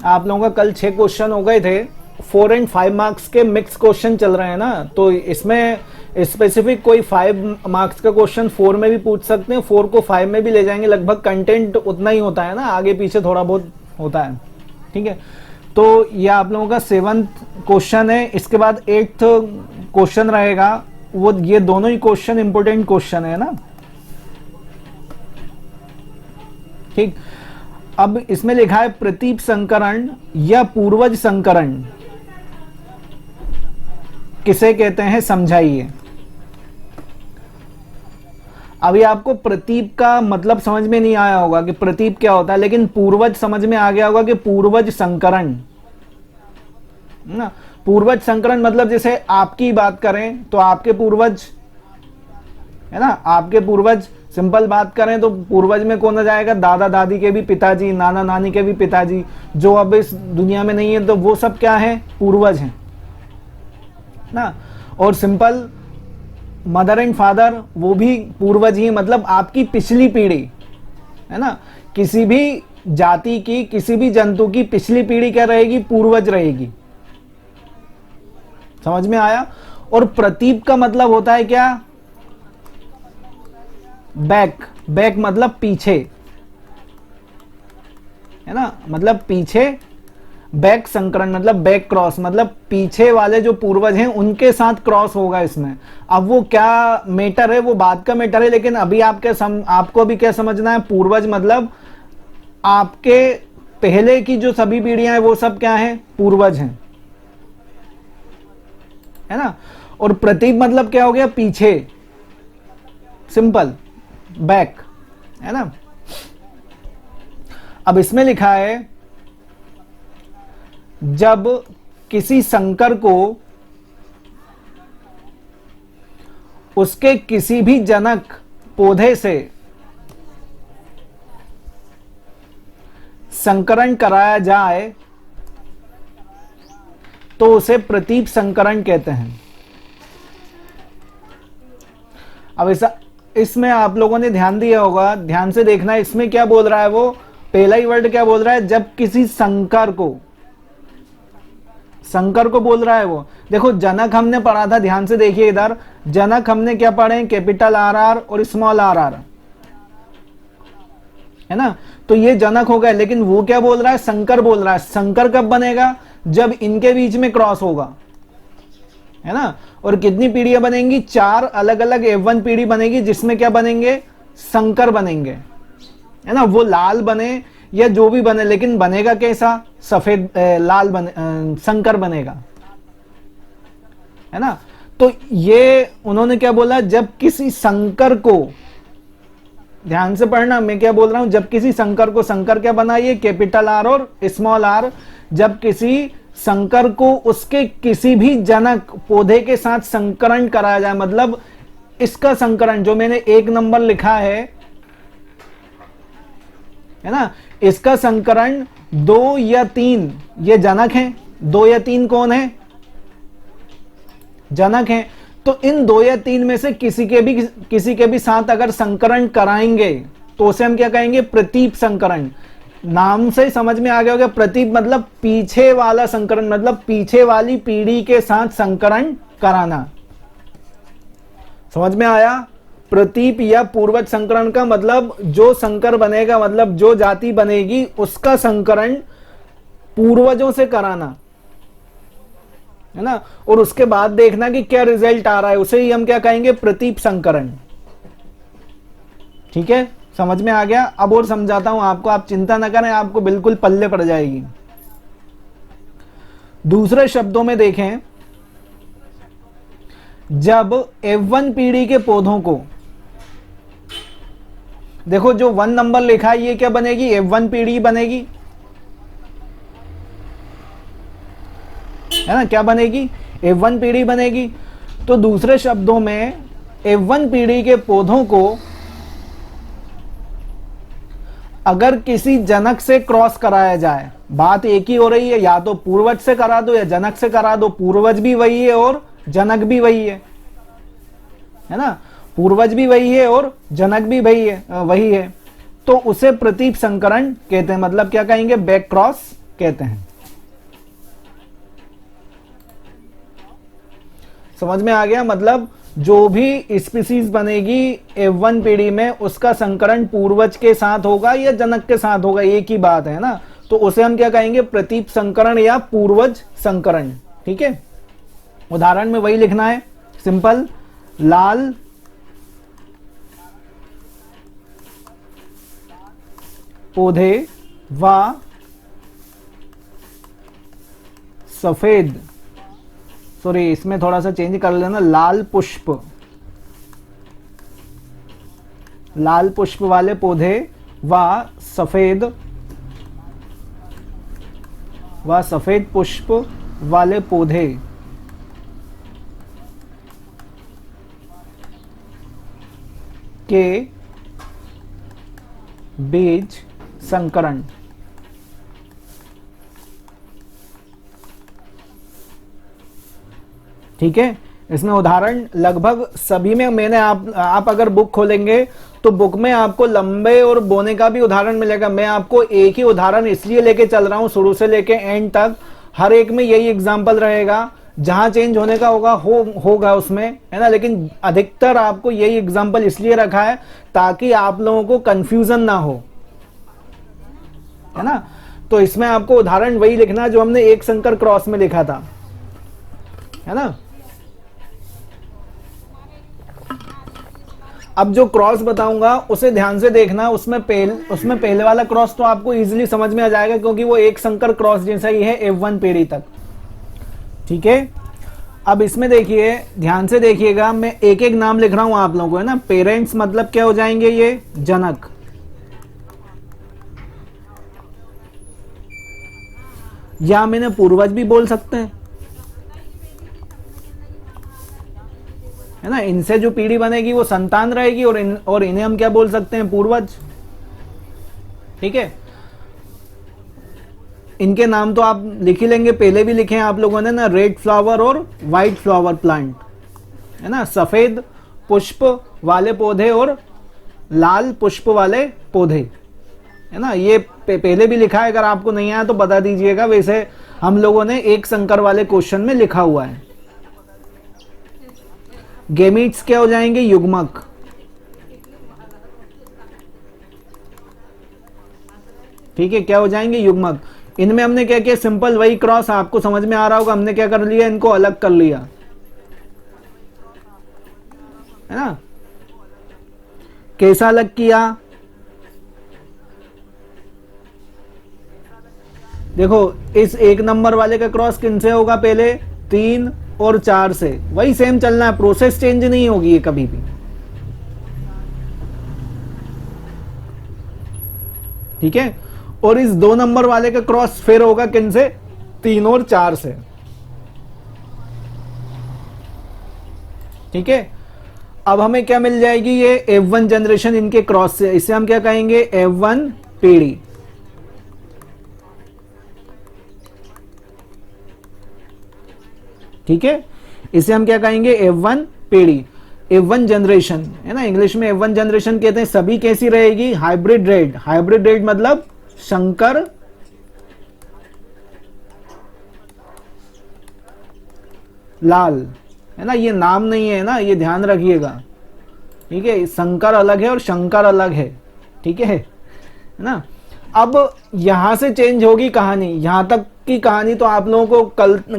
आप लोगों का कल 6 क्वेश्चन हो गए थे, 4 और 5 मार्क्स के मिक्स क्वेश्चन चल रहे हैं ना, तो इसमें स्पेसिफिक कोई 5 मार्क्स का क्वेश्चन 4 में भी पूछ सकते हैं, 4 को 5 में भी ले जाएंगे, लगभग कंटेंट उतना ही होता है ना, आगे पीछे थोड़ा बहुत होता है, ठीक है। तो ये आप लोगों का 7th क्वेश्चन है। इसके बाद 8th क्वेश्चन रहेगा, वो ये दोनों ही क्वेश्चन इंपोर्टेंट क्वेश्चन है ना, ठीक। अब इसमें लिखा है प्रतीप संकरण या पूर्वज संकरण किसे कहते हैं, समझाइए। अभी आपको प्रतीप का मतलब समझ में नहीं आया होगा कि प्रतीप क्या होता है, लेकिन पूर्वज समझ में आ गया होगा कि पूर्वज संकरण ना। पूर्वज संकरण मतलब जैसे आपकी बात करें तो आपके पूर्वज है ना, आपके पूर्वज, सिंपल बात करें तो पूर्वज में कौन आ जाएगा, दादा दादी के भी पिताजी, नाना नानी के भी पिताजी, जो अब इस दुनिया में नहीं है, तो वो सब क्या है, पूर्वज हैं ना। और सिंपल मदर एंड फादर, वो भी पूर्वज ही, मतलब आपकी पिछली पीढ़ी है ना। किसी भी जाति की, किसी भी जंतु की पिछली पीढ़ी क्या रहेगी, पूर्वज रहेगी। समझ में आया। और प्रतीप का मतलब होता है क्या, बैक, बैक मतलब पीछे है ना, मतलब पीछे। बैक संकरण मतलब बैक क्रॉस, मतलब पीछे वाले जो पूर्वज हैं उनके साथ क्रॉस होगा इसमें। अब वो क्या मैटर है, वो बात का मैटर है, लेकिन अभी आपको अभी क्या समझना है, पूर्वज मतलब आपके पहले की जो सभी पीढ़ियां हैं वो सब क्या है, पूर्वज हैं, है ना। और प्रतीप मतलब क्या हो गया, पीछे, सिंपल, बैक, है ना। अब इसमें लिखा है जब किसी संकर को उसके किसी भी जनक पौधे से संकरण कराया जाए तो उसे प्रतीप संकरण कहते हैं। अब इसमें आप लोगों ने ध्यान दिया होगा, ध्यान से देखना, इसमें क्या बोल रहा है, वो पहला ही वर्ड क्या बोल रहा है, जब किसी संकर को, संकर को बोल रहा है वो। देखो जनक हमने पढ़ा था, ध्यान से देखिए इधर, जनक हमने क्या पढ़े, कैपिटल आर आर और स्मॉल आर आर, है ना। तो ये जनक हो गए, लेकिन वो क्या बोल रहा है, संकर बोल रहा है। संकर कब बनेगा, जब इनके बीच में क्रॉस होगा, है ना। और कितनी पीढ़ियां बनेंगी, 4 अलग अलग F1 पीढ़ी बनेगी, जिसमें क्या बनेंगे, संकर बनेंगे, है ना। वो लाल बने या जो भी बने, लेकिन बनेगा कैसा, सफेद लाल बने, संकर बनेगा, है ना। तो ये उन्होंने क्या बोला, जब किसी संकर को, ध्यान से पढ़ना मैं क्या बोल रहा हूं, जब किसी संकर को, संकर क्या बना, ये कैपिटल आर और स्मॉल आर, जब किसी संकर को उसके किसी भी जनक पौधे के साथ संकरण कराया जाए, मतलब इसका संकरण जो मैंने 1 नंबर लिखा है ना, इसका संकरण 2 या 3 ये जनक हैं, 2 या 3 कौन है, जनक हैं। तो इन 2 या 3 में से किसी के भी साथ अगर संकरण कराएंगे तो उसे हम क्या कहेंगे, प्रतीप संकरण। नाम से समझ में आ गया होगा, प्रतीप मतलब पीछे वाला संकरण, मतलब पीछे वाली पीढ़ी के साथ संकरण कराना। समझ में आया। प्रतीप या पूर्वज संकरण का मतलब जो संकर बनेगा, मतलब जो जाति बनेगी उसका संकरण पूर्वजों से कराना, है ना। और उसके बाद देखना कि क्या रिजल्ट आ रहा है, उसे ही हम क्या कहेंगे, प्रतीप संकरण। ठीक है, समझ में आ गया। अब और समझाता हूं आपको, आप चिंता न करें, आपको बिल्कुल पल्ले पड़ जाएगी। दूसरे शब्दों में देखें, जब F1 पीढ़ी के पौधों को, देखो जो 1 नंबर लिखा है ये क्या बनेगी, F1 पीढ़ी बनेगी, है ना। क्या बनेगी, F1 पीढ़ी बनेगी। तो दूसरे शब्दों में F1 पीढ़ी के पौधों को अगर किसी जनक से क्रॉस कराया जाए, बात एक ही हो रही है, या तो पूर्वज से करा दो या जनक से करा दो, पूर्वज भी वही है और जनक भी वही है ना। पूर्वज भी वही है और जनक भी वही है तो उसे प्रतीप संकरण कहते हैं। मतलब क्या कहेंगे, बैक क्रॉस कहते हैं। समझ में आ गया? मतलब जो भी स्पीसीज बनेगी F1 पीढ़ी में, उसका संकरण पूर्वज के साथ होगा या जनक के साथ होगा, एक ही बात है ना। तो उसे हम क्या कहेंगे? प्रतीप संकरण या पूर्वज संकरण। ठीक है, उदाहरण में वही लिखना है, सिंपल। लाल पौधे व सफेद, सॉरी इसमें थोड़ा सा चेंज कर लेना, लाल पुष्प वाले पौधे व सफेद पुष्प वाले पौधे के बीज संकरण। ठीक है, इसमें उदाहरण लगभग सभी में मैंने आप अगर बुक खोलेंगे तो बुक में आपको लंबे और बोने का भी उदाहरण मिलेगा। मैं आपको एक ही उदाहरण इसलिए लेके चल रहा हूं शुरू से लेके एंड तक, हर एक में यही एग्जाम्पल रहेगा। जहां चेंज होने का होगा उसमें, है ना, लेकिन अधिकतर आपको यही एग्जाम्पल इसलिए रखा है ताकि आप लोगों को कंफ्यूजन ना हो, है ना। तो इसमें आपको उदाहरण वही लिखना जो हमने एक संकर क्रॉस में लिखा था, है ना। अब जो क्रॉस बताऊंगा उसे ध्यान से देखना, उसमें पहले वाला क्रॉस तो आपको इजीली समझ में आ जाएगा क्योंकि वो एक संकर क्रॉस जैसा ही है F1 पीढ़ी तक। ठीक है, अब इसमें देखिए, ध्यान से देखिएगा, मैं एक एक नाम लिख रहा हूं आप लोगों को, है ना। पेरेंट्स मतलब क्या हो जाएंगे? ये जनक। या मैंने पूर्वज भी बोल सकते हैं, है ना। इनसे जो पीढ़ी बनेगी वो संतान रहेगी और इन्हें हम क्या बोल सकते हैं? पूर्वज। ठीक है, इनके नाम तो आप लिख ही लेंगे, पहले भी लिखे हैं आप लोगों ने ना, रेड फ्लावर और व्हाइट फ्लावर प्लांट, है ना। सफेद पुष्प वाले पौधे और लाल पुष्प वाले पौधे, है ना। ये पहले भी लिखा है, अगर आपको नहीं आया तो बता दीजिएगा। वैसे हम लोगों ने एक संकर वाले क्वेश्चन में लिखा हुआ है। गेमीट्स क्या हो जाएंगे? युग्मक। ठीक है, क्या हो जाएंगे? युग्मक। इनमें हमने क्या किया? सिंपल वही क्रॉस, आपको समझ में आ रहा होगा, हमने क्या कर लिया? इनको अलग कर लिया, है ना। कैसा अलग किया? देखो, इस एक नंबर वाले का क्रॉस किनसे होगा? पहले 3 और 4 से। वही सेम चलना है, प्रोसेस चेंज नहीं होगी ये कभी भी। ठीक है, और इस 2 नंबर वाले का क्रॉस फिर होगा किनसे? 3 और 4 से। ठीक है, अब हमें क्या मिल जाएगी? ये F1 जनरेशन इनके क्रॉस से। इसे हम क्या कहेंगे? F1 पीढ़ी। ठीक है, इसे हम क्या कहेंगे? F1 पीढ़ी, F1 जनरेशन, है ना। इंग्लिश में F1 जनरेशन कहते हैं। सभी कैसी रहेगी? Hybrid red. हाइब्रिड रेड मतलब शंकर लाल, है ना। ये नाम नहीं है ना, ये ध्यान रखिएगा। ठीक है, शंकर अलग है और शंकर अलग है। ठीक है ना। अब यहां से चेंज होगी कहानी, यहां तक की कहानी तो आप लोगों को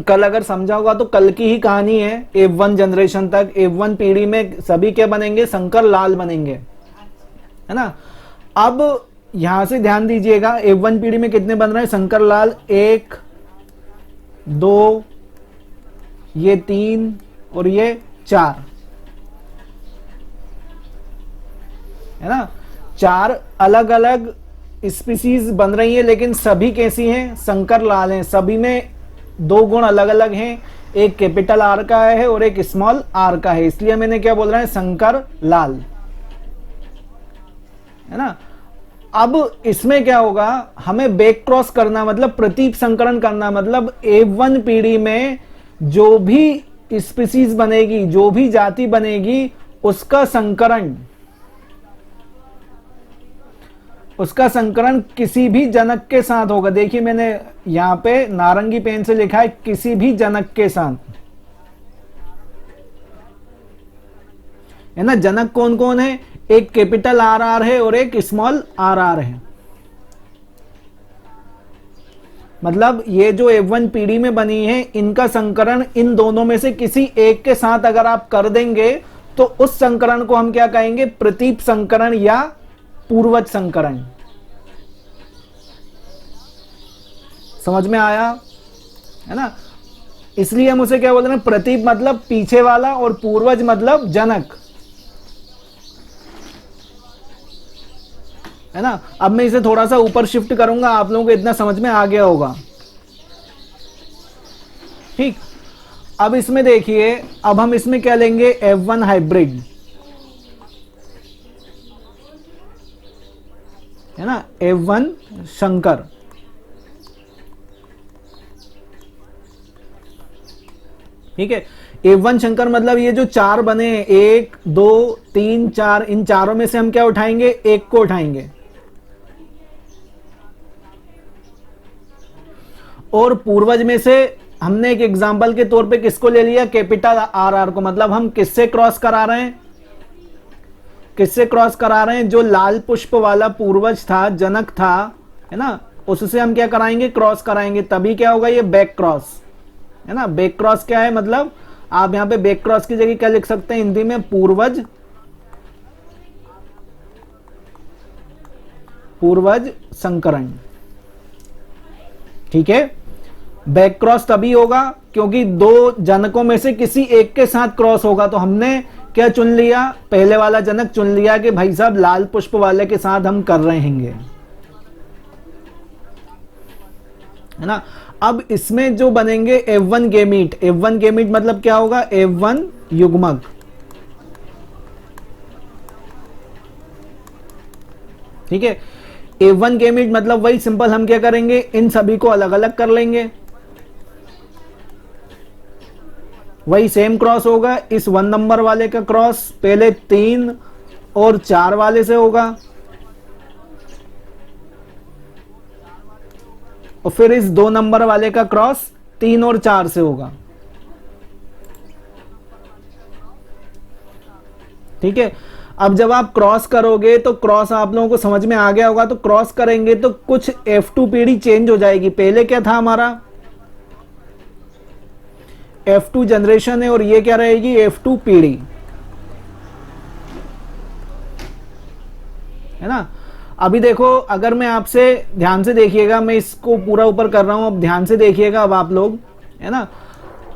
कल अगर समझा होगा तो कल की ही कहानी है। F1 जनरेशन तक, F1 पीढ़ी में सभी क्या बनेंगे? शंकर लाल बनेंगे, है ना। अब यहां से ध्यान दीजिएगा, F1 पीढ़ी में कितने बन रहे हैं? शंकर लाल 1 2, ये 3 और ये 4, है ना। 4 अलग अलग स्पीसीज बन रही है, लेकिन सभी कैसी हैं? शंकर लाल हैं। सभी में 2 गुण अलग अलग हैं, एक कैपिटल आर का है और एक स्मॉल आर का है, इसलिए मैंने क्या बोल रहा है? शंकर लाल, है ना। अब इसमें क्या होगा? हमें बैक क्रॉस करना, मतलब प्रतीप संकरण करना, मतलब F1 पीढ़ी में जो भी स्पीसीज बनेगी, जो भी जाति बनेगी, उसका संकरण उसका संकरण किसी भी जनक के साथ होगा। देखिए मैंने यहां पे नारंगी पेन से लिखा है किसी भी जनक के साथ, है ना। जनक कौन कौन है? एक कैपिटल आर आर है और एक स्मॉल आर आर है। मतलब ये जो F1 पीढ़ी में बनी है, इनका संकरण इन दोनों में से किसी एक के साथ अगर आप कर देंगे तो उस संकरण को हम क्या कहेंगे? प्रतीप संकरण या पूर्वज संकरण। समझ में आया, है ना। इसलिए हम उसे क्या बोलते हैं? प्रतीप मतलब पीछे वाला और पूर्वज मतलब जनक, है ना। अब मैं इसे थोड़ा सा ऊपर शिफ्ट करूंगा, आप लोगों को इतना समझ में आ गया होगा, ठीक। अब इसमें देखिए, अब हम इसमें क्या लेंगे? F1 हाइब्रिड, है ना, F1 शंकर। ठीक है, F1 शंकर मतलब ये जो चार बने हैं, 1 2 3 4, इन चारों में से हम क्या उठाएंगे? एक को उठाएंगे। और पूर्वज में से हमने एक एग्जांपल के तौर पे किसको ले लिया? कैपिटल आर आर को। मतलब हम किससे क्रॉस करा रहे हैं? किससे क्रॉस करा रहे हैं? जो लाल पुष्प वाला पूर्वज था, जनक था, है ना, उससे हम क्या कराएंगे? क्रॉस कराएंगे। तभी क्या होगा? ये बैक क्रॉस, है ना। बैक क्रॉस क्या है? मतलब आप यहां पे बैक क्रॉस की जगह क्या लिख सकते हैं हिंदी में? पूर्वज, पूर्वज संकरण। ठीक है, बैक क्रॉस तभी होगा क्योंकि दो जनकों में से किसी एक के साथ क्रॉस होगा। तो हमने क्या चुन लिया? पहले वाला जनक चुन लिया कि भाई साहब लाल पुष्प वाले के साथ हम कर रहे हैं, है ना। अब इसमें जो बनेंगे F1 गेमीट, F1 गेमीट मतलब क्या होगा? F1 युग्मक। ठीक है, F1 गेमीट मतलब वही सिंपल, हम क्या करेंगे? इन सभी को अलग अलग कर लेंगे। वही सेम क्रॉस होगा, इस 1 नंबर वाले का क्रॉस पहले 3 और 4 वाले से होगा, और फिर इस 2 नंबर वाले का क्रॉस 3 और 4 से होगा। ठीक है, अब जब आप क्रॉस करोगे तो क्रॉस आप लोगों को समझ में आ गया होगा। तो क्रॉस करेंगे तो कुछ F2 पीढ़ी चेंज हो जाएगी। पहले क्या था हमारा? F2 जनरेशन है और ये क्या रहेगी? F2 पीढ़ी, है ना। अभी देखो, अगर मैं आपसे ध्यान से देखिएगा, मैं इसको पूरा ऊपर कर रहा हूं, अब ध्यान से देखिएगा अब आप लोग, है ना।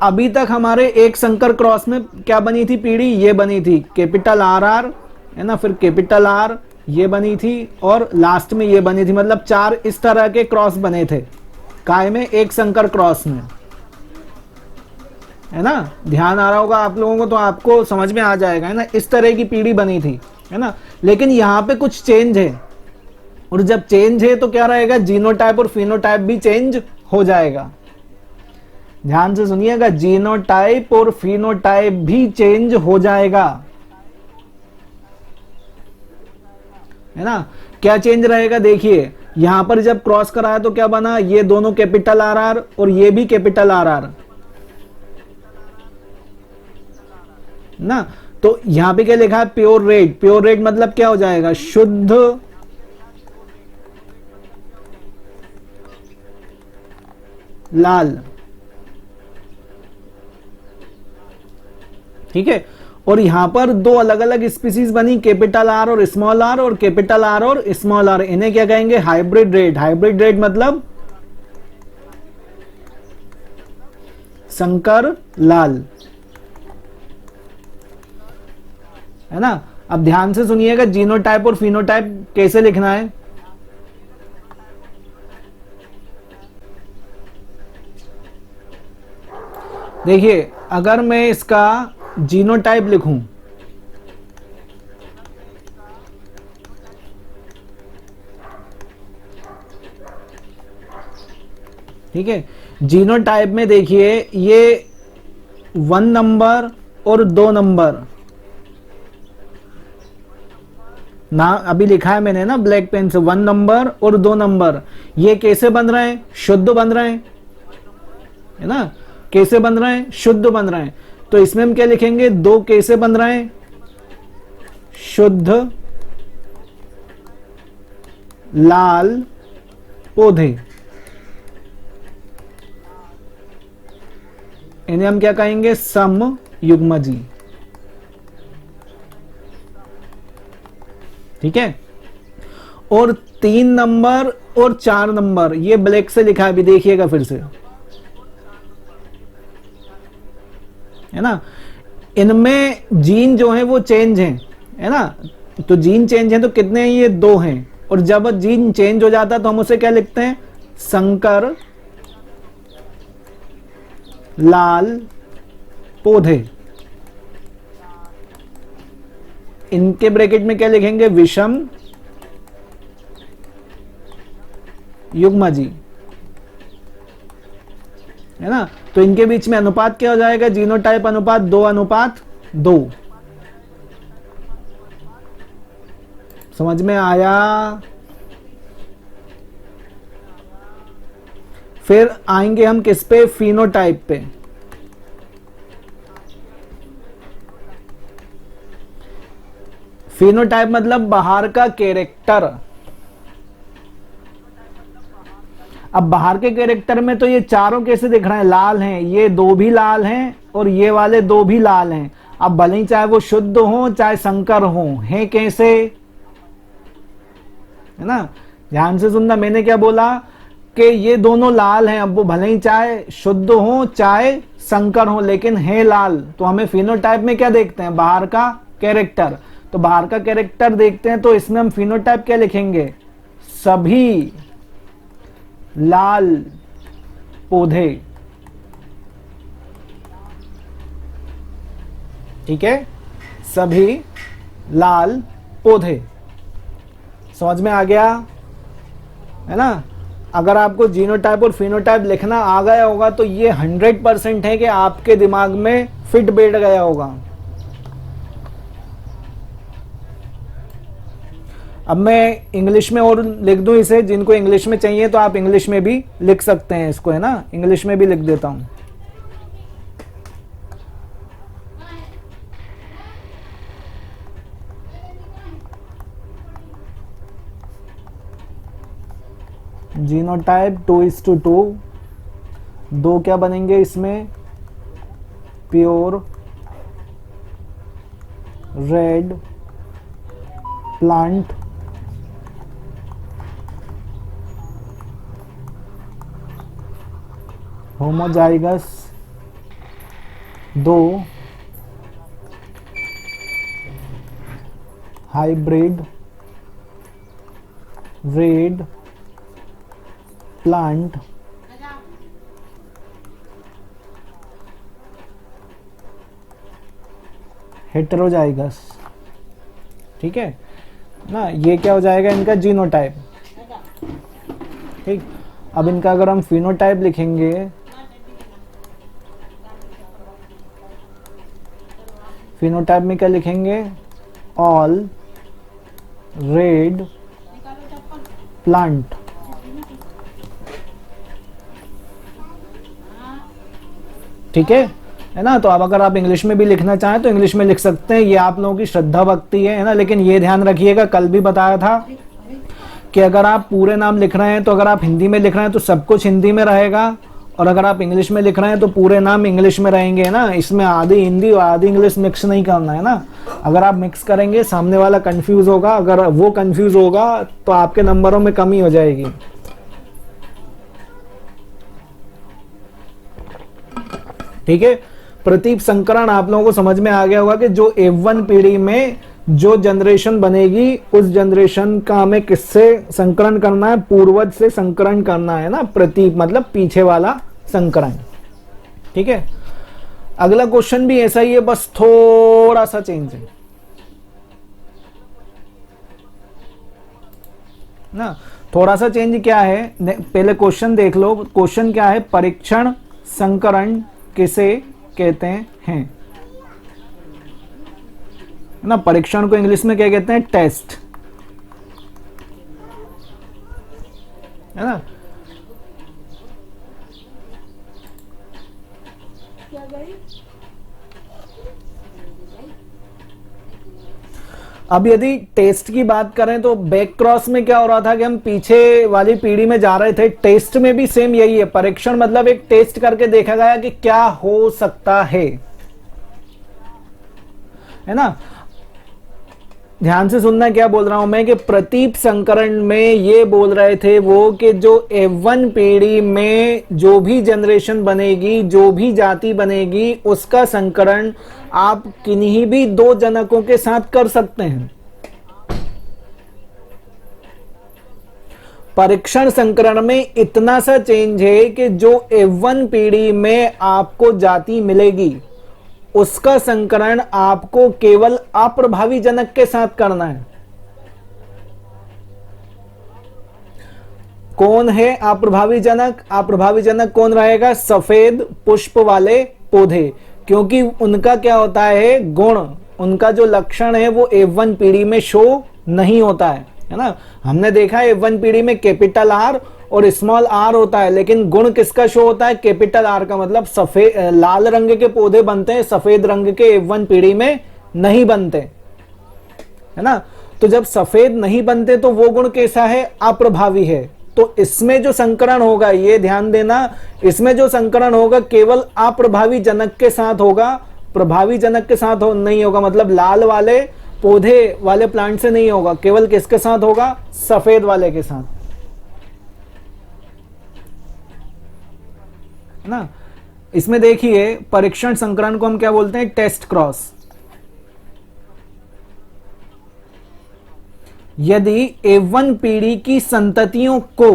अभी तक हमारे एक संकर क्रॉस में क्या बनी थी पीढ़ी? ये बनी थी कैपिटल आर आर, है ना, फिर कैपिटल आर ये बनी थी, और लास्ट में ये बनी थी। मतलब 4 इस तरह के क्रॉस बने थे काय में? एक संकर क्रॉस में, है ना। ध्यान आ रहा होगा आप लोगों को, तो आपको समझ में आ जाएगा, है ना। इस तरह की पीढ़ी बनी थी, है ना। लेकिन यहां पे कुछ चेंज है, और जब चेंज है तो क्या रहेगा? जीनोटाइप और फिनोटाइप भी चेंज हो जाएगा। ध्यान से सुनिएगा, जीनोटाइप और फिनोटाइप भी चेंज हो जाएगा, है ना। क्या चेंज रहेगा? देखिए यहां पर जब क्रॉस कराया तो क्या बना? ये दोनों कैपिटल आर आर और ये भी कैपिटल आर आर, ना। तो यहां पे क्या लिखा है? Pure red. प्योर रेड मतलब क्या हो जाएगा? शुद्ध लाल। ठीक है, और यहां पर दो अलग अलग स्पीसीज बनी, कैपिटल आर और स्मॉल आर, और कैपिटल आर और स्मॉल आर। इन्हें क्या कहेंगे? Hybrid red. हाइब्रिड रेड मतलब संकर लाल, है ना। अब ध्यान से सुनिएगा, जीनोटाइप और फिनोटाइप कैसे लिखना है। देखिए, अगर मैं इसका जीनोटाइप लिखूं, ठीक है, जीनोटाइप में देखिए ये 1 नंबर और 2 नंबर, ना अभी लिखा है मैंने ना ब्लैक पेन से 1 नंबर और 2 नंबर, ये कैसे बन रहे हैं? शुद्ध बन रहे हैं, है ना? कैसे बन रहे हैं? शुद्ध बन रहे हैं। तो इसमें हम क्या लिखेंगे? 2 कैसे बन रहे हैं? शुद्ध लाल पौधे। इन्हें हम क्या कहेंगे? सम युग्मजी। ठीक है। और 3 नंबर और 4 नंबर ये ब्लैक से लिखा है, अभी देखिएगा फिर से, है ना? इनमें जीन जो है वो चेंज है ना? तो जीन चेंज है तो कितने हैं? ये 2 हैं। और जब जीन चेंज हो जाता है तो हम उसे क्या लिखते हैं? संकर लाल पौधे। इनके ब्रैकेट में क्या लिखेंगे? विषम युग्मजी, है ना? तो इनके बीच में अनुपात क्या हो जाएगा? जीनोटाइप अनुपात 2:2। समझ में आया? फिर आएंगे हम किस पे? फिनोटाइप पे। फिनोटाइप मतलब बाहर का कैरेक्टर। अब बाहर के कैरेक्टर में तो ये चारों कैसे दिख रहे हैं? लाल हैं, ये 2 भी लाल हैं और ये वाले 2 भी लाल हैं। अब भले ही चाहे वो शुद्ध हो चाहे संकर हो, हैं कैसे? है ना? ध्यान से सुनना, मैंने क्या बोला कि ये दोनों लाल हैं। अब वो भले ही चाहे शुद्ध हो चाहे संकर हो, लेकिन है लाल। तो हमें फिनोटाइप में क्या देखते हैं? बाहर का कैरेक्टर। तो बाहर का कैरेक्टर देखते हैं तो इसमें हम फिनोटाइप क्या लिखेंगे? सभी लाल पौधे। ठीक है, सभी लाल पौधे। समझ में आ गया, है ना? अगर आपको जीनोटाइप और फिनोटाइप लिखना आ गया होगा तो ये 100% है कि आपके दिमाग में फिट बैठ गया होगा। अब मैं इंग्लिश में और लिख दूं इसे, जिनको इंग्लिश में चाहिए तो आप इंग्लिश में भी लिख सकते हैं इसको, है ना? इंग्लिश में भी लिख देता हूं। जीनोटाइप 2:2। 2 क्या बनेंगे इसमें? Pure red plant, homozygous 2 hybrid red plant heterozygous. ठीक है ना? ये क्या हो जाएगा? इनका जीनोटाइप। ठीक। अब इनका अगर हम फिनोटाइप लिखेंगे, फिनोटाइप में क्या लिखेंगे? All red plant. ठीक है ना? तो अब अगर आप इंग्लिश में भी लिखना चाहें तो इंग्लिश में लिख सकते हैं। ये आप लोगों की श्रद्धा भक्ति है ना? लेकिन ये ध्यान रखिएगा, कल भी बताया था कि अगर आप पूरे नाम लिख रहे हैं तो अगर आप हिंदी में लिख रहे हैं तो सब कुछ हिंदी में रहेगा, और अगर आप इंग्लिश में लिख रहे हैं तो पूरे नाम इंग्लिश में रहेंगे, है ना? इसमें आधी हिंदी और आधी इंग्लिश मिक्स नहीं करना, है ना? अगर आप मिक्स करेंगे सामने वाला कंफ्यूज होगा, अगर वो कंफ्यूज होगा तो आपके नंबरों में कमी हो जाएगी। ठीक है। प्रतीप संकरण आप लोगों को समझ में आ गया होगा कि जो F1 पीढ़ी में जो जनरेशन बनेगी उस जनरेशन का हमें किससे संकरण करना है? पूर्वज से संकरण करना है ना? प्रतीप मतलब पीछे वाला संकरण। ठीक है। अगला क्वेश्चन भी ऐसा ही है, बस थोड़ा सा चेंज है ना? थोड़ा सा चेंज क्या है? पहले क्वेश्चन देख लो। क्वेश्चन क्या है? परीक्षण संकरण किसे कहते हैं ना? परीक्षण को इंग्लिश में क्या कहते हैं? टेस्ट। है ना। अब यदि टेस्ट की बात करें तो बैक क्रॉस में क्या हो रहा था कि हम पीछे वाली पीढ़ी में जा रहे थे, टेस्ट में भी सेम यही है। परीक्षण मतलब एक टेस्ट करके देखा गया कि क्या हो सकता है ना। ध्यान से सुनना क्या बोल रहा हूं मैं, कि प्रतीप संकरण में ये बोल रहे थे वो कि जो F1 पीढ़ी में जो भी जनरेशन बनेगी, जो भी जाति बनेगी, उसका संकरण आप किन्हीं भी दो जनकों के साथ कर सकते हैं। परीक्षण संकरण में इतना सा चेंज है कि जो F1 पीढ़ी में आपको जाति मिलेगी, उसका संकरण आपको केवल अप्रभावी जनक के साथ करना है। कौन है अप्रभावी जनक? अप्रभावी जनक कौन रहेगा? सफेद पुष्प वाले पौधे, क्योंकि उनका क्या होता है, गुण, उनका जो लक्षण है वो F1 पीढ़ी में शो नहीं होता है ना। हमने देखा है F1 पीढ़ी में कैपिटल आर और स्मॉल आर होता है, लेकिन गुण किसका शो होता है? कैपिटल आर का। मतलब सफेद लाल रंग के पौधे बनते हैं, सफेद रंग के F1 पीढ़ी में नहीं बनते, है ना। तो जब सफेद नहीं बनते तो वो गुण कैसा है? अप्रभावी है। तो इसमें जो संकरण होगा, ये ध्यान देना, इसमें जो संकरण होगा केवल अप्रभावी जनक के साथ होगा, प्रभावी जनक के साथ नहीं होगा। मतलब लाल वाले पौधे वाले प्लांट से नहीं होगा, केवल किसके साथ होगा? सफेद वाले के साथ, है ना। इसमें देखिए परीक्षण संकरण को हम क्या बोलते हैं? Test cross. यदि F1 पीढ़ी की संततियों को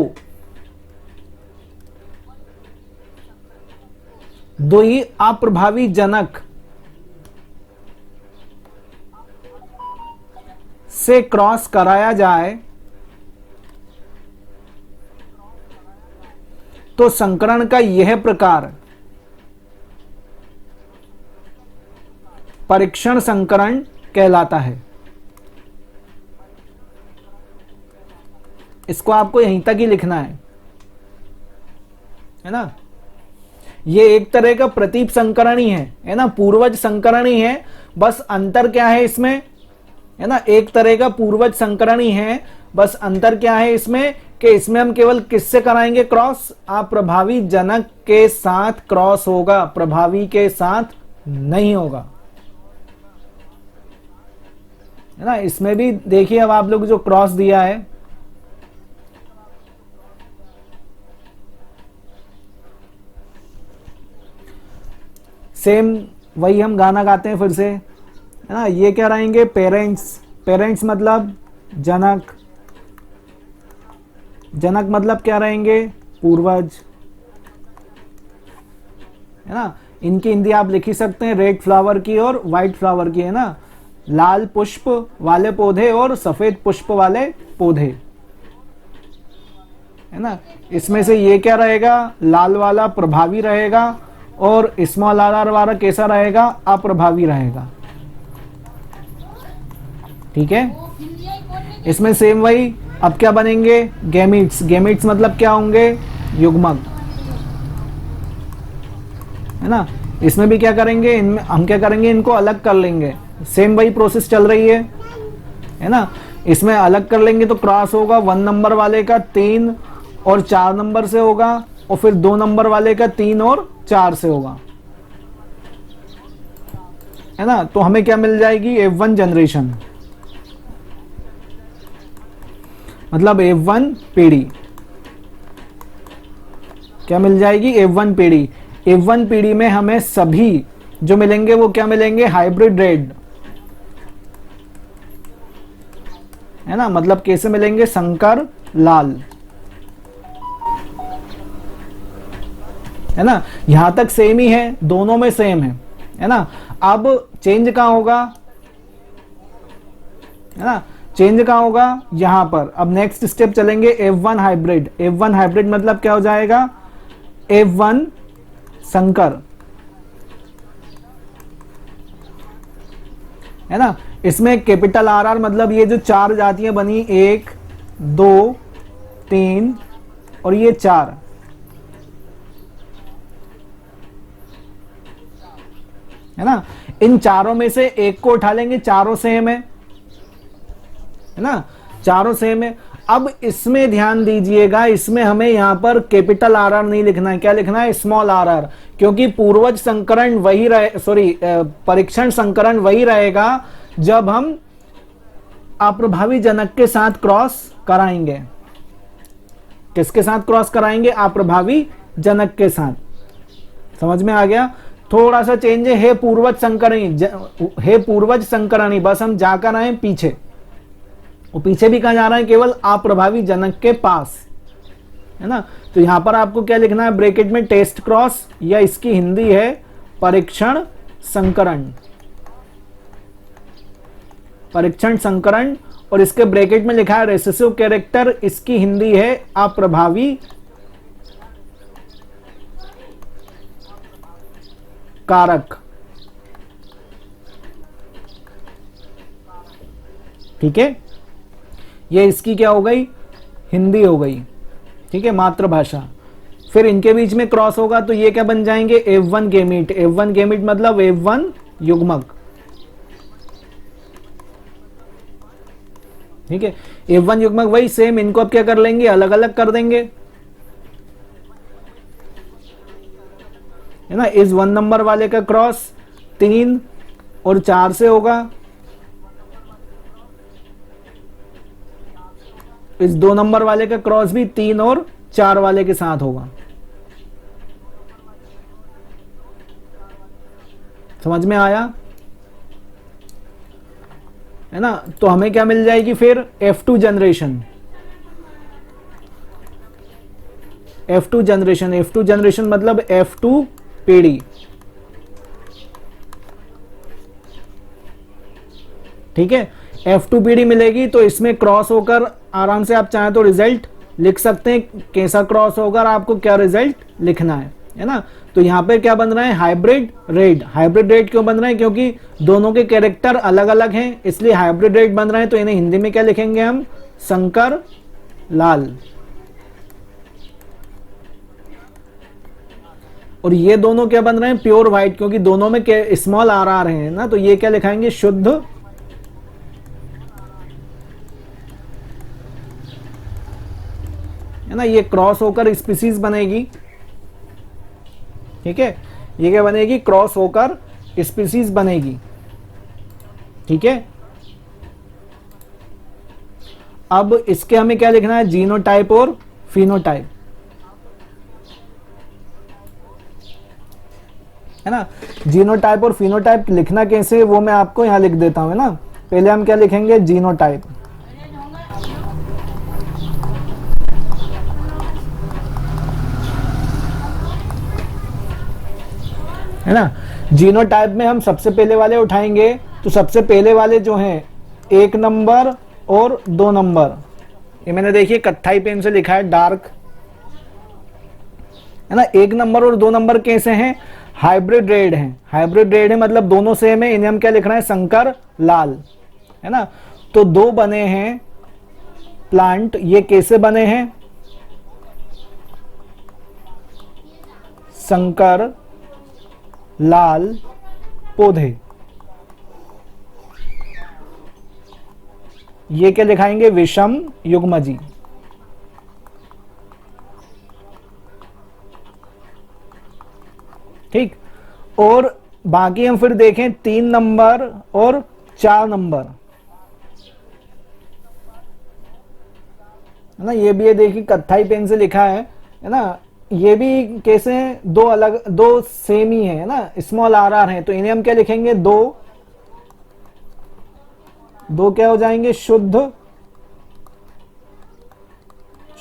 दो ही अप्रभावी जनक से क्रॉस कराया जाए तो संकरण का यह प्रकार परीक्षण संकरण कहलाता है। इसको आपको यहीं तक ही लिखना है ना। ये एक तरह का प्रतीप संकरण ही है ना, पूर्वज संकरण ही है। बस अंतर क्या है इसमें, है ना, एक तरह का पूर्वज संकरण ही है। बस अंतर क्या है इसमें कि इसमें हम केवल किससे कराएंगे क्रॉस? अप्रभावी जनक के साथ क्रॉस होगा, प्रभावी के साथ नहीं होगा, है ना। इसमें भी देखिए अब आप लोग जो क्रॉस दिया है, सेम वही हम गाना गाते हैं फिर से, है ना। ये क्या रहेंगे? पेरेंट्स। पेरेंट्स मतलब जनक, जनक मतलब क्या रहेंगे? पूर्वज, है ना। इनकी हिंदी आप लिख ही सकते हैं, रेड फ्लावर की और व्हाइट फ्लावर की, है ना। लाल पुष्प वाले पौधे और सफेद पुष्प वाले पौधे, है ना। इसमें से ये क्या रहेगा? लाल वाला प्रभावी रहेगा और स्मॉल आर वाला कैसा रहेगा? अप्रभावी रहेगा, ठीक है। इसमें सेम वही। अब क्या बनेंगे? गैमीट्स। गैमीट्स मतलब क्या होंगे? युग्मक, है ना। इसमें भी क्या करेंगे? इनमें हम क्या करेंगे? इनको अलग कर लेंगे। सेम वही प्रोसेस चल रही है ना। इसमें अलग कर लेंगे तो क्रॉस होगा 1 नंबर वाले का 3 और 4 नंबर से होगा, और फिर 2 नंबर वाले का 3 और 4 से होगा, है ना। तो हमें क्या मिल जाएगी? F1 जनरेशन, मतलब F1 पीढ़ी क्या मिल जाएगी? F1 पीढ़ी। F1 पीढ़ी में हमें सभी जो मिलेंगे वो क्या मिलेंगे? हाइब्रिड रेड, है ना। मतलब कैसे मिलेंगे? संकर लाल, है ना। यहां तक सेम ही है, दोनों में सेम है ना। अब चेंज कहां होगा, है ना। चेंज कहां होगा? यहां पर। अब नेक्स्ट स्टेप चलेंगे F1 हाइब्रिड। F1 हाइब्रिड मतलब क्या हो जाएगा? F1 संकर, है ना। इसमें कैपिटल आर मतलब ये जो 4 जातियां बनी, 1 2 3 और ये 4, है ना। इन चारों में से एक को उठा लेंगे, चारों सेम है ना, चारों सेम है। अब इसमें ध्यान दीजिएगा, इसमें हमें यहां पर कैपिटल आर आर नहीं लिखना है, क्या लिखना है, स्मॉल आर आर, क्योंकि पूर्वज संकरण वही रहे, सॉरी परीक्षण संकरण वही रहेगा जब हम अप्रभावी जनक के साथ क्रॉस कराएंगे। किसके साथ क्रॉस कराएंगे, अप्रभावी जनक के साथ। समझ में आ गया, थोड़ा सा चेंज है, हे पूर्वज संकरणी, हे पूर्वज संकरणी, बस हम जाकर आए पीछे, वो पीछे भी कहा जा रहा है, केवल अप्रभावी जनक के पास, है ना। तो यहां पर आपको क्या लिखना है ब्रैकेट में, टेस्ट क्रॉस, या इसकी हिंदी है परीक्षण संकरण, परीक्षण संकरण, और इसके ब्रैकेट में लिखा है रेसेसिव कैरेक्टर, इसकी हिंदी है अप्रभावी कारक। ठीक है, ये इसकी क्या हो गई, हिंदी हो गई, ठीक है, मातृभाषा। फिर इनके बीच में क्रॉस होगा तो ये क्या बन जाएंगे, F1 गेमीट, F1 गेमीट मतलब F1 युग्मक, ठीक है, F1 युग्मक वही सेम, इनको अब क्या कर लेंगे, अलग अलग कर देंगे, है ना। इस 1 नंबर वाले का क्रॉस 3 और 4 से होगा, इस 2 नंबर वाले का क्रॉस भी 3 और 4 वाले के साथ होगा। समझ में आया, है ना। तो हमें क्या मिल जाएगी फिर, F2 generation, F2 generation, F2 generation मतलब F2 पीढ़ी, ठीक है। F2 पीढ़ी मिलेगी तो इसमें क्रॉस होकर आराम से आप चाहें तो रिजल्ट लिख सकते हैं, कैसा क्रॉस होकर आपको क्या रिजल्ट लिखना है ना। तो यहां पे क्या बन रहा है, हाइब्रिड रेड। हाइब्रिड रेड क्यों बन रहा है, क्योंकि दोनों के कैरेक्टर अलग अलग हैं, इसलिए हाइब्रिड रेड बन रहा है। तो इन्हें हिंदी में क्या लिखेंगे हम, शंकर लाल। और ये दोनों क्या बन रहे हैं, प्योर व्हाइट, क्योंकि दोनों में स्मॉल आर आर है ना, तो ये क्या लिखाएंगे, शुद्ध, है ना। ये क्रॉस होकर स्पीसीज बनेगी, ठीक है, ये क्या बनेगी, क्रॉस होकर स्पीसीज बनेगी, ठीक है। अब इसके हमें क्या लिखना है, जीनोटाइप और फिनोटाइप, है ना। जीनोटाइप और फिनोटाइप लिखना कैसे, वो मैं आपको यहां लिख देता हूं, है ना। पहले हम क्या लिखेंगे, जीनोटाइप, है ना। जीनोटाइप में हम सबसे पहले वाले उठाएंगे, तो सबसे पहले वाले जो हैं 1 नंबर और 2 नंबर, ये मैंने देखिए कत्थाई पेन से लिखा है डार्क, है ना। 1 नंबर और 2 नंबर कैसे हैं, हाइब्रिड रेड हैं, हाइब्रिड रेड है मतलब दोनों सेम है, इन्हें हम क्या लिखना है, शंकर लाल, है ना। तो 2 बने हैं प्लांट, ये कैसे बने हैं, शंकर लाल पौधे, ये क्या लिखाएंगे, विषम युग्मजी, ठीक। और बाकी हम फिर देखें 3 नंबर और 4 नंबर, है ना। ये भी ये देखिए कत्थाई पेन से लिखा है ना। ये भी कैसे हैं, 2 अलग, 2 सेम ही है ना, स्मॉल आर आर है, तो इन्हें हम क्या लिखेंगे, 2 क्या हो जाएंगे, शुद्ध,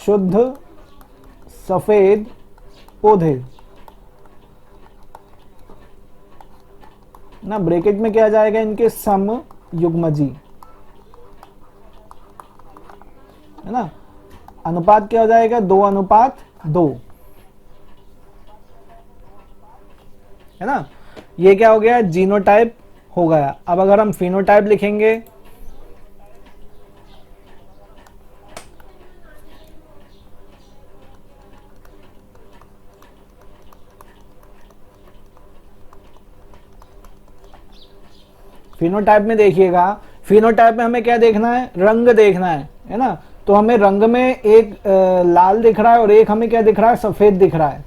शुद्ध सफेद पौधे ना। ब्रैकेट में क्या आ जाएगा, इनके सम युग्मजी, है ना। अनुपात क्या हो जाएगा, 2:2, है ना। ये क्या हो गया, जीनोटाइप हो गया। अब अगर हम फिनोटाइप लिखेंगे, फिनोटाइप में देखिएगा, फिनोटाइप में हमें क्या देखना है, रंग देखना है ना। तो हमें रंग में एक लाल दिख रहा है और एक हमें क्या दिख रहा है, सफेद दिख रहा है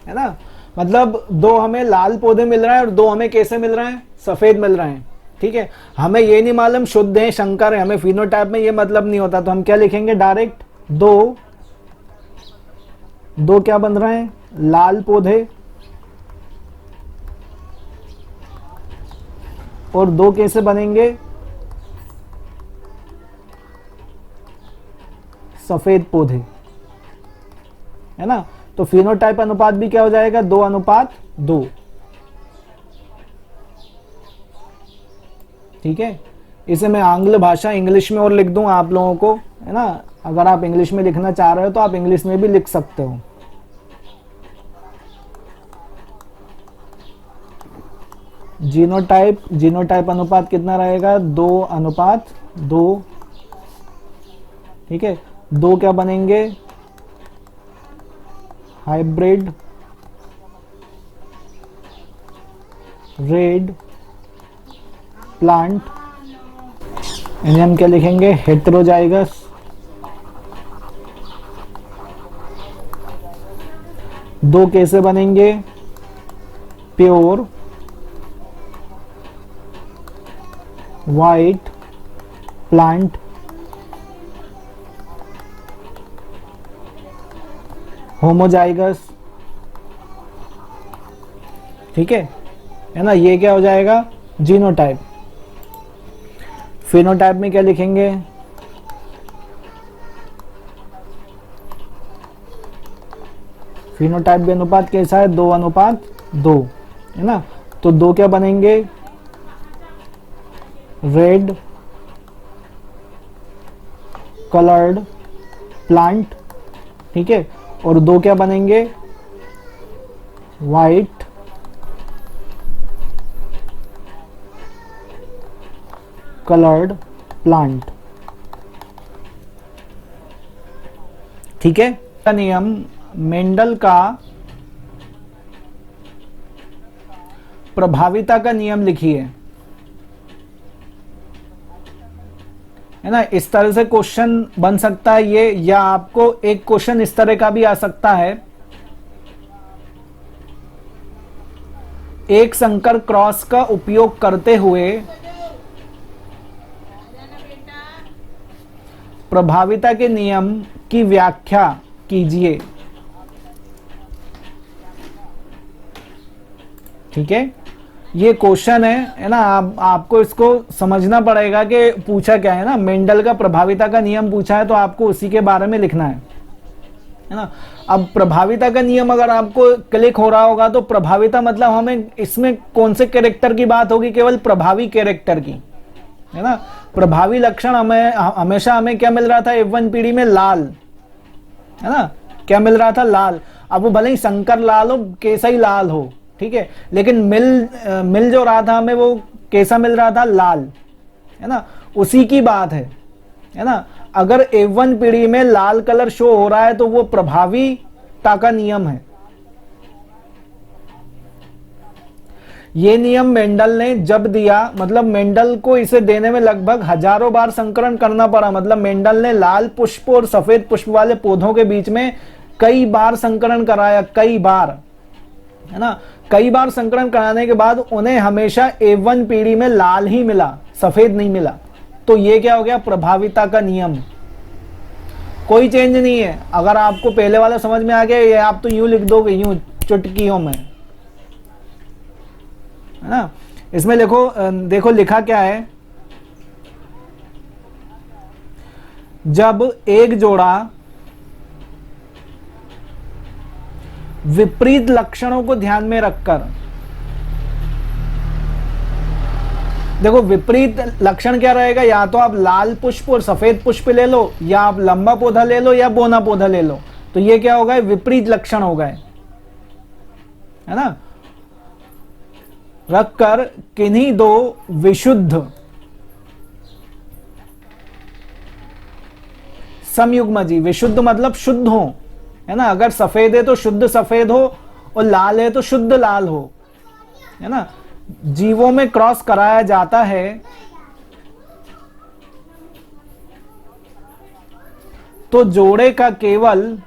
ना। मतलब दो हमें लाल पौधे मिल रहे हैं और दो हमें कैसे मिल रहे हैं, सफेद मिल रहे हैं। ठीक है, हमें ये नहीं मालूम शुद्ध है शंकर है, हमें फिनोटाइप में ये मतलब नहीं होता, तो हम क्या लिखेंगे डायरेक्ट, दो दो क्या बन रहे हैं, लाल पौधे, और दो कैसे बनेंगे, सफेद पौधे, है ना। तो फिनोटाइप अनुपात भी क्या हो जाएगा, 2:2। ठीक है, इसे मैं आंग्ल भाषा इंग्लिश में और लिख दूं आप लोगों को, है ना। अगर आप इंग्लिश में लिखना चाह रहे हो तो आप इंग्लिश में भी लिख सकते हो। जीनोटाइप अनुपात कितना रहेगा, 2:2। ठीक है, दो क्या बनेंगे, हाइब्रिड रेड प्लांट, इन्हें हम क्या लिखेंगे, हेटेरोजाइगस। दो कैसे बनेंगे, प्योर वाइट प्लांट, होमोजाइगस। ठीक है ना, ये क्या हो जाएगा, जीनोटाइप। फिनोटाइप में क्या लिखेंगे, फिनोटाइप भी अनुपात कैसा है, 2:2, है ना। तो दो क्या बनेंगे, रेड कलर्ड प्लांट। ठीक है, और दो क्या बनेंगे, वाइट कलर्ड प्लांट। ठीक है, नियम मेंडल का प्रभाविता का नियम लिखिए, है ना। इस तरह से क्वेश्चन बन सकता है ये, या आपको एक क्वेश्चन इस तरह का भी आ सकता है, एक संकर क्रॉस का उपयोग करते हुए प्रभाविता के नियम की व्याख्या कीजिए। ठीक है, ये क्वेश्चन है ना। आपको इसको समझना पड़ेगा कि पूछा क्या है ना। मेंडल का प्रभाविता का नियम पूछा है तो आपको उसी के बारे में लिखना है ना। अब प्रभाविता का नियम अगर आपको क्लिक हो रहा होगा तो प्रभाविता मतलब हमें इसमें कौन से कैरेक्टर की बात होगी, केवल प्रभावी कैरेक्टर की, है ना। प्रभावी लक्षण हमेशा हमें क्या मिल रहा था, F1 पीढ़ी में लाल, है ना। क्या मिल रहा था, लाल। अब वो भले ही शंकर लाल हो, कैसा ही लाल हो, ठीक है, लेकिन मिल जो रहा था हमें वो कैसा मिल रहा था, लाल, है ना। उसी की बात है ना। अगर F1 पीढ़ी में लाल कलर शो हो रहा है तो वो प्रभावीता का नियम है। ये नियम मेंडल ने जब दिया, मतलब मेंडल को इसे देने में लगभग हजारों बार संकरण करना पड़ा। मतलब मेंडल ने लाल पुष्प और सफेद पुष्प वाले पौधों के बीच में कई बार संकरण कराया, कई बार, है ना। कई बार संकरण कराने के बाद उन्हें हमेशा F1 पीढ़ी में लाल ही मिला, सफेद नहीं मिला। तो ये क्या हो गया, प्रभाविता का नियम। कोई चेंज नहीं है। अगर आपको पहले वाला समझ में आ गया, ये आप तो यूं लिख दोगे, यूं चुटकियों में, है ना। इसमें देखो लिखा क्या है, जब एक जोड़ा विपरीत लक्षणों को ध्यान में रखकर, देखो विपरीत लक्षण क्या रहेगा, या तो आप लाल पुष्प और सफेद पुष्प ले लो, या आप लंबा पौधा ले लो, या बोना पौधा ले लो। तो ये क्या होगा, विपरीत लक्षण हो गए, है ना। रखकर किन्हीं दो विशुद्ध समयुग्मजी, विशुद्ध मतलब शुद्ध हो, है ना। अगर सफेद है तो शुद्ध सफेद हो, और लाल है तो शुद्ध लाल हो, है ना। जीवों में क्रॉस कराया जाता है तो जोड़े का केवल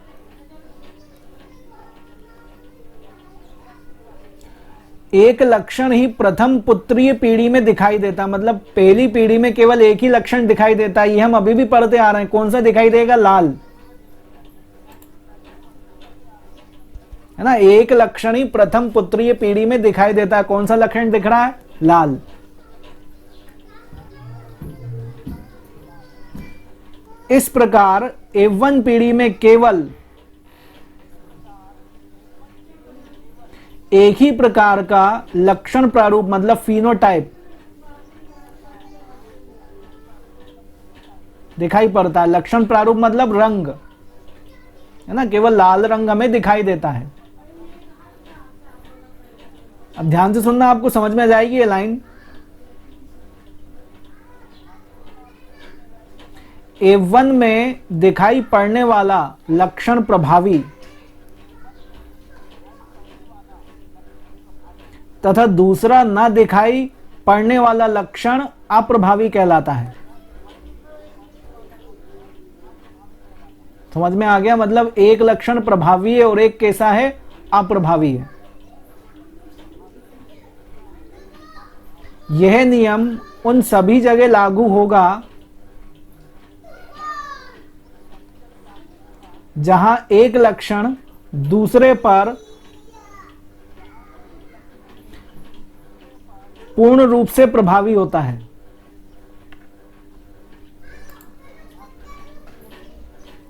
एक लक्षण ही प्रथम पुत्रीय पीढ़ी में दिखाई देता, मतलब पहली पीढ़ी में केवल एक ही लक्षण दिखाई देता है। ये हम अभी भी पढ़ते आ रहे हैं। कौन सा दिखाई देगा? लाल, है ना। एक लक्षण ही प्रथम पुत्रीय पीढ़ी में दिखाई देता है। कौन सा लक्षण दिख रहा है? लाल। इस प्रकार F1 पीढ़ी में केवल एक ही प्रकार का लक्षण प्रारूप, मतलब फिनोटाइप दिखाई पड़ता है। लक्षण प्रारूप मतलब रंग, है ना, केवल लाल रंग हमें दिखाई देता है। अब ध्यान से सुनना, आपको समझ में आ जाएगी ये लाइन। F1 में दिखाई पड़ने वाला लक्षण प्रभावी तथा दूसरा न दिखाई पड़ने वाला लक्षण अप्रभावी कहलाता है। समझ में आ गया? मतलब एक लक्षण प्रभावी है और एक कैसा है? अप्रभावी है। यह नियम उन सभी जगह लागू होगा जहां एक लक्षण दूसरे पर पूर्ण रूप से प्रभावी होता है।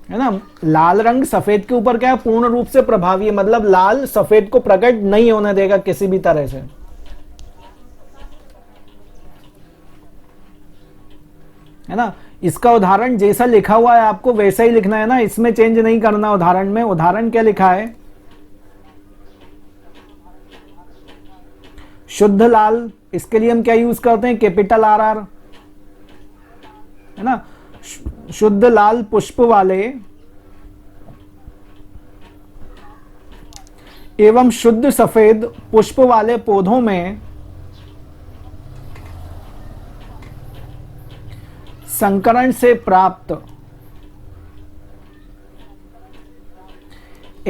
है ना। लाल रंग सफेद के ऊपर क्या है? पूर्ण रूप से प्रभावी है, मतलब लाल सफेद को प्रकट नहीं होने देगा किसी भी तरह से। है ना। इसका उदाहरण जैसा लिखा हुआ है आपको वैसा ही लिखना है ना, इसमें चेंज नहीं करना। उदाहरण में, उदाहरण क्या लिखा है? शुद्ध लाल, इसके लिए हम क्या यूज करते हैं? कैपिटल RR, है ना। शुद्ध लाल पुष्प वाले एवं शुद्ध सफेद पुष्प वाले पौधों में संकरण से प्राप्त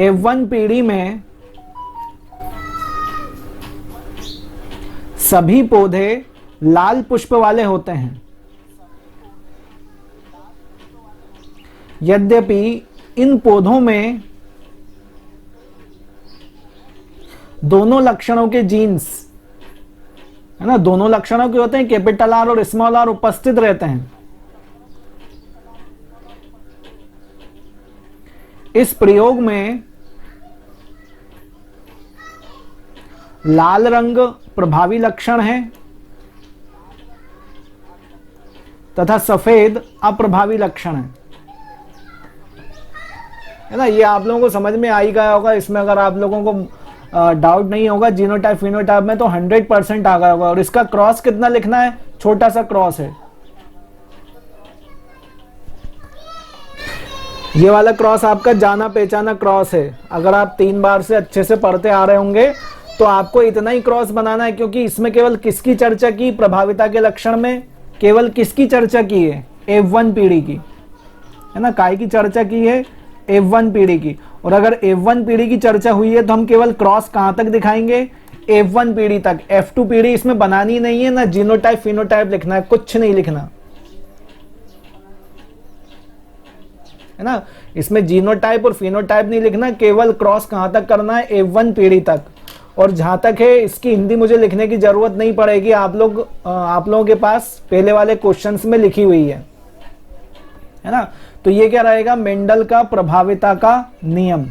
F1 पीढ़ी में सभी पौधे लाल पुष्प वाले होते हैं। यद्यपि इन पौधों में दोनों लक्षणों के जीन्स, है ना, दोनों लक्षणों के होते हैं, कैपिटल R और स्मॉल r उपस्थित रहते हैं। इस प्रयोग में लाल रंग प्रभावी लक्षण है तथा सफेद अप्रभावी लक्षण है ना। ये आप लोगों को समझ में आ ही गया होगा। इसमें अगर आप लोगों को डाउट नहीं होगा, जीनोटाइप फिनोटाइप में तो 100% आ गया होगा। और इसका क्रॉस कितना लिखना है? छोटा सा क्रॉस है। ये वाला क्रॉस आपका जाना पहचाना क्रॉस है। अगर आप 3 बार से अच्छे से पढ़ते आ रहे होंगे तो आपको इतना ही क्रॉस बनाना है, क्योंकि इसमें केवल किसकी चर्चा की? प्रभाविता के लक्षण में केवल किसकी चर्चा की है? F1 पीढ़ी की, है ना। काय की चर्चा की है? F1 पीढ़ी की। और अगर F1 पीढ़ी की चर्चा हुई है तो हम केवल क्रॉस कहां तक दिखाएंगे? F1 पीढ़ी तक। F2 पीढ़ी इसमें बनानी नहीं है, ना जीनोटाइप फिनोटाइप लिखना है, कुछ नहीं लिखना, है ना। इसमें जीनोटाइप और फिनोटाइप नहीं लिखना, केवल क्रॉस कहां तक करना है? F1 पीढ़ी तक। और जहां तक है इसकी हिंदी मुझे लिखने की जरूरत नहीं पड़ेगी, आप लोगों के पास पहले वाले क्वेश्चंस में लिखी हुई है ना। तो ये क्या रहेगा? मेंडल का प्रभाविता का नियम।